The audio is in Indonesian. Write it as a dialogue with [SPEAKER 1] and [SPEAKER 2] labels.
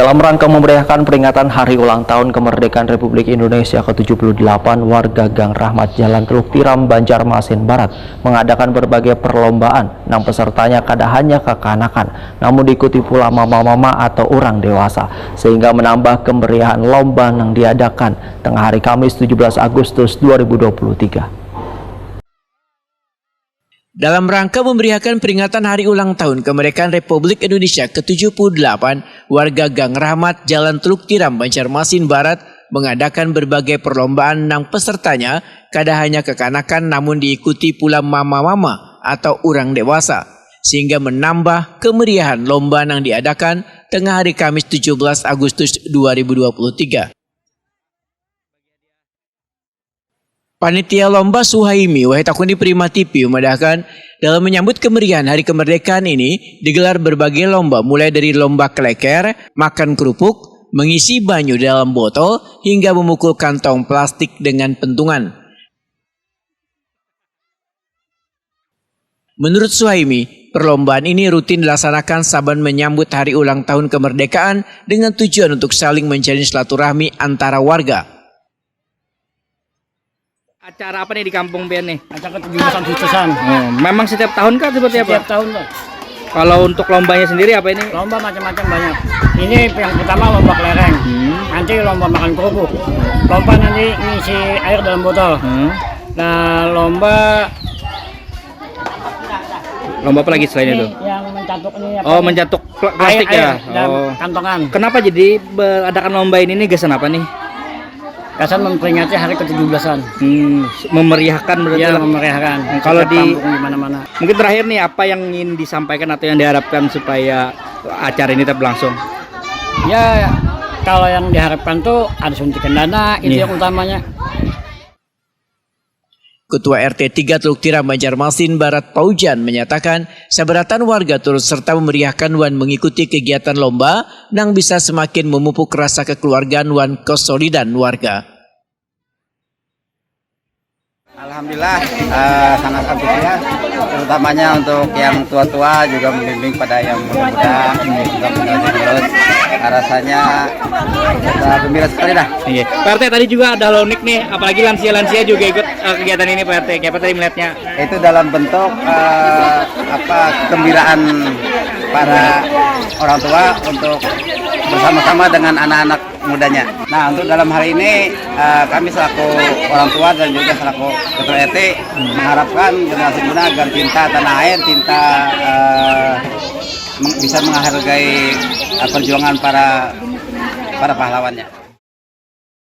[SPEAKER 1] Dalam rangka memeriahkan peringatan Hari Ulang Tahun Kemerdekaan Republik Indonesia ke-78, warga Gang Rahmat Jalan Teluk Tiram, Banjarmasin Barat mengadakan berbagai perlombaan. 6 pesertanya kada hanya kekanakan, namun diikuti pula mama-mama atau orang dewasa, sehingga menambah kemeriahan lomba yang diadakan tengah hari Kamis 17 Agustus 2023.
[SPEAKER 2] Dalam rangka memeriahkan peringatan Hari Ulang Tahun Kemerdekaan Republik Indonesia ke-78, warga Gang Rahmat Jalan Teluk Tiram, Banjarmasin Barat mengadakan berbagai perlombaan yang pesertanya kada hanya kekanakan namun diikuti pula mama-mama atau orang dewasa, sehingga menambah kemeriahan lomba yang diadakan tengah hari Kamis 17 Agustus 2023. Panitia Lomba Suhaimi Wahitakuni Prima TV memudahkan dalam menyambut kemeriahan Hari Kemerdekaan ini digelar berbagai lomba, mulai dari lomba kleker, makan kerupuk, mengisi banyu dalam botol, hingga memukul kantong plastik dengan pentungan. Menurut Suhaimi, perlombaan ini rutin dilaksanakan saban menyambut Hari Ulang Tahun Kemerdekaan dengan tujuan untuk saling menjalin silaturahmi antara warga.
[SPEAKER 3] Acara apa nih di kampung Ben nih?
[SPEAKER 4] Acara ke-78.
[SPEAKER 3] Memang setiap tahun kah seperti apa?
[SPEAKER 4] Setiap tahun Pak.
[SPEAKER 3] Kalau untuk lombanya sendiri apa ini?
[SPEAKER 4] Lomba macam-macam banyak. Ini yang pertama lomba kelereng. Nanti lomba makan kerupuk. Lomba nanti ngisi air dalam botol. Nah, lomba
[SPEAKER 3] apa lagi selain itu?
[SPEAKER 4] Yang mencatuk ini apa?
[SPEAKER 3] Oh, mencatuk plastik
[SPEAKER 4] air
[SPEAKER 3] ya.
[SPEAKER 4] dalam kantongan.
[SPEAKER 3] Kenapa jadi beradakan lomba ini gasan apa nih?
[SPEAKER 4] Gasan memperingati hari ke-17-an.
[SPEAKER 3] Memeriahkan berarti.
[SPEAKER 4] Ya, memeriahkan.
[SPEAKER 3] Kalau di
[SPEAKER 4] mana-mana.
[SPEAKER 3] Mungkin terakhir nih, apa yang ingin disampaikan atau yang diharapkan supaya acara ini tetap berlangsung?
[SPEAKER 4] Ya, kalau yang diharapkan tuh ada suntikan dana, itu yang utamanya.
[SPEAKER 2] Ketua RT 3 Teluk Tiram, Banjarmasin Barat Paujan menyatakan seberatan warga turut serta memeriahkan wan mengikuti kegiatan lomba yang bisa semakin memupuk rasa kekeluargaan wan kesolidan warga.
[SPEAKER 5] Alhamdulillah sangat antusias, terutamanya untuk yang tua-tua juga membimbing pada yang muda-muda juga terus rasanya gembira sekali dah.
[SPEAKER 3] Iya. Pak RT tadi juga ada unik nih, apalagi lansia-lansia juga ikut kegiatan ini Pak RT. Kayak apa tadi melihatnya?
[SPEAKER 5] Itu dalam bentuk kegembiraan para orang tua untuk bersama-sama dengan anak-anak mudanya. Nah, untuk dalam hal ini kami selaku orang tua dan juga selaku ketua RT mengharapkan generasi muda agar cinta tanah air, cinta bisa menghargai perjuangan para pahlawannya.